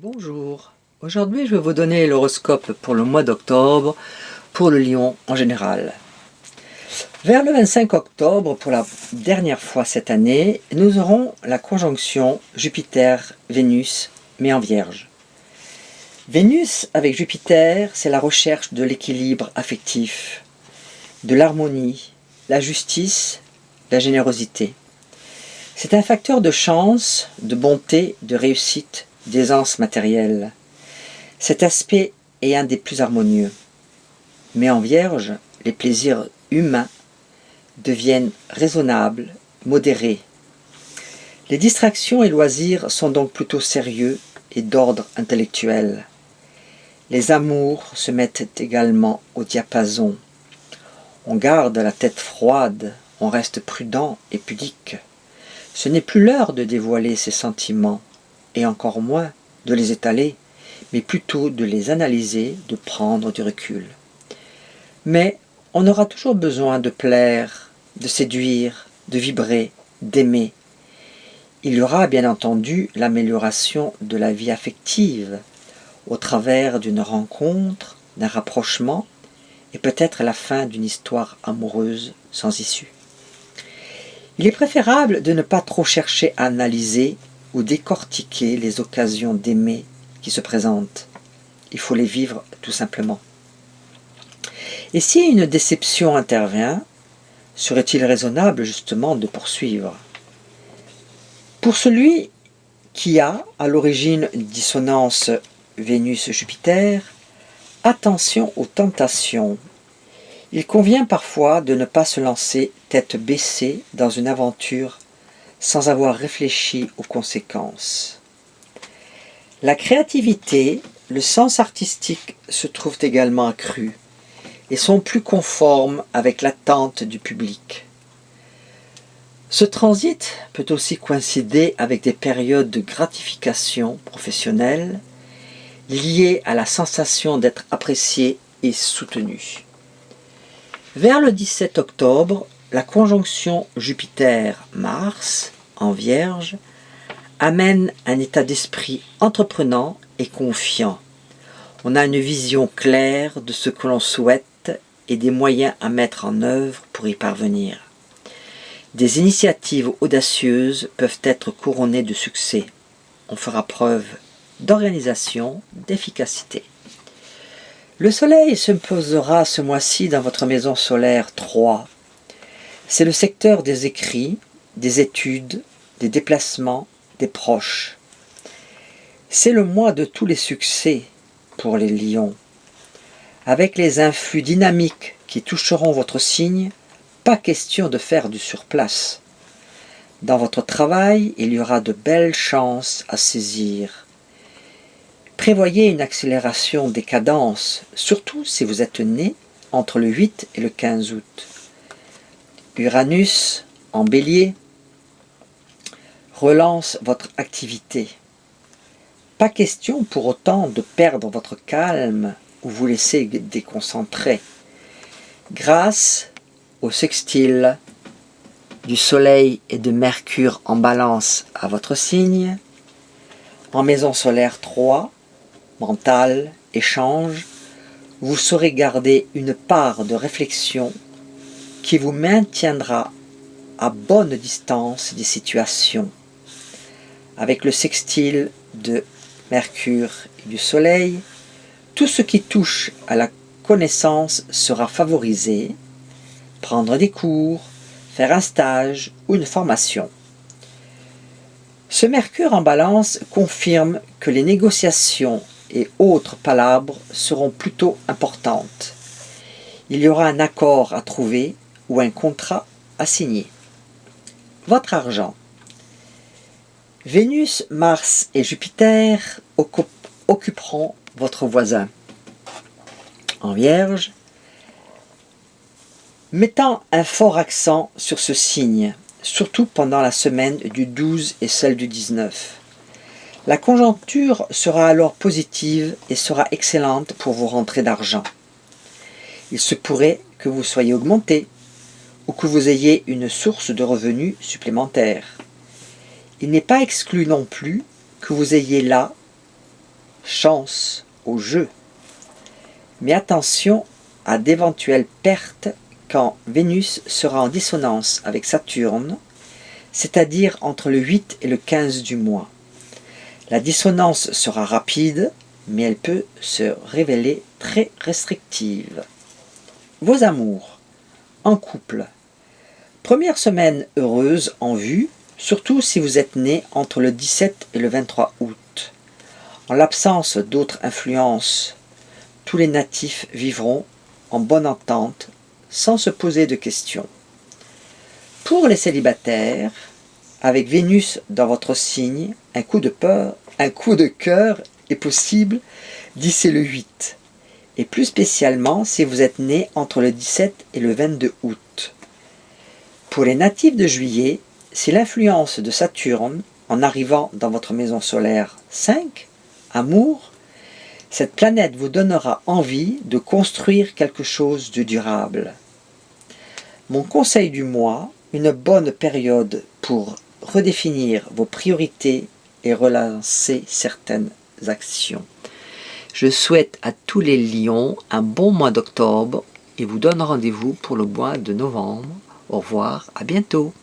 Bonjour, aujourd'hui je vais vous donner l'horoscope pour le mois d'octobre pour le Lion en général. Vers le 25 octobre, pour la dernière fois cette année, nous aurons la conjonction Jupiter-Vénus, mais en Vierge. Vénus avec Jupiter, c'est la recherche de l'équilibre affectif, de l'harmonie, la justice, la générosité. C'est un facteur de chance, de bonté, de réussite, d'aisance matérielle. Cet aspect est un des plus harmonieux. Mais en Vierge, les plaisirs humains deviennent raisonnables, modérés. Les distractions et loisirs sont donc plutôt sérieux et d'ordre intellectuel. Les amours se mettent également au diapason. On garde la tête froide, on reste prudent et pudique. Ce n'est plus l'heure de dévoiler ses sentiments, et encore moins de les étaler, mais plutôt de les analyser, de prendre du recul. Mais on aura toujours besoin de plaire, de séduire, de vibrer, d'aimer. Il y aura bien entendu l'amélioration de la vie affective, au travers d'une rencontre, d'un rapprochement, et peut-être la fin d'une histoire amoureuse sans issue. Il est préférable de ne pas trop chercher à analyser ou décortiquer les occasions d'aimer qui se présentent. Il faut les vivre tout simplement. Et si une déception intervient, serait-il raisonnable justement de poursuivre? Pour celui qui a à l'origine une dissonance Vénus-Jupiter, attention aux tentations. Il convient parfois de ne pas se lancer tête baissée dans une aventure sans avoir réfléchi aux conséquences. La créativité, le sens artistique se trouvent également accrus et sont plus conformes avec l'attente du public. Ce transit peut aussi coïncider avec des périodes de gratification professionnelle liées à la sensation d'être apprécié et soutenu. Vers le 17 octobre, la conjonction Jupiter-Mars en Vierge amène un état d'esprit entreprenant et confiant. On a une vision claire de ce que l'on souhaite et des moyens à mettre en œuvre pour y parvenir. Des initiatives audacieuses peuvent être couronnées de succès. On fera preuve d'organisation, d'efficacité. Le soleil se posera ce mois-ci dans votre maison solaire 3. C'est le secteur des écrits, des études, des déplacements, des proches. C'est le mois de tous les succès pour les lions. Avec les influx dynamiques qui toucheront votre signe, pas question de faire du surplace. Dans votre travail, il y aura de belles chances à saisir. Prévoyez une accélération des cadences, surtout si vous êtes né entre le 8 et le 15 août. Uranus, en bélier, relance votre activité. Pas question pour autant de perdre votre calme ou vous laisser déconcentrer. Grâce au sextile du Soleil et de Mercure en Balance à votre signe, en maison solaire 3, mental, échange, vous saurez garder une part de réflexion qui vous maintiendra à bonne distance des situations. Avec le sextile de Mercure et du Soleil, tout ce qui touche à la connaissance sera favorisé. Prendre des cours, faire un stage ou une formation. Ce Mercure en Balance confirme que les négociations et autres palabres seront plutôt importantes. Il y aura un accord à trouver ou un contrat à signer. Votre argent. Vénus, Mars et Jupiter occuperont votre voisin. En Vierge, mettant un fort accent sur ce signe, surtout pendant la semaine du 12 et celle du 19. La conjoncture sera alors positive et sera excellente pour vos rentrées d'argent. Il se pourrait que vous soyez augmenté ou que vous ayez une source de revenus supplémentaire. Il n'est pas exclu non plus que vous ayez là chance au jeu. Mais attention à d'éventuelles pertes quand Vénus sera en dissonance avec Saturne, c'est-à-dire entre le 8 et le 15 du mois. La dissonance sera rapide, mais elle peut se révéler très restrictive. Vos amours, en couple. Première semaine heureuse en vue, surtout si vous êtes né entre le 17 et le 23 août. En l'absence d'autres influences, tous les natifs vivront en bonne entente sans se poser de questions. Pour les célibataires, avec Vénus dans votre signe, un coup de cœur est possible d'ici le 8. Et plus spécialement si vous êtes né entre le 17 et le 22 août. Pour les natifs de juillet, c'est l'influence de Saturne en arrivant dans votre maison solaire 5, amour, cette planète vous donnera envie de construire quelque chose de durable. Mon conseil du mois, une bonne période pour redéfinir vos priorités et relancer certaines actions. Je souhaite à tous les lions un bon mois d'octobre et vous donne rendez-vous pour le mois de novembre. Au revoir, à bientôt.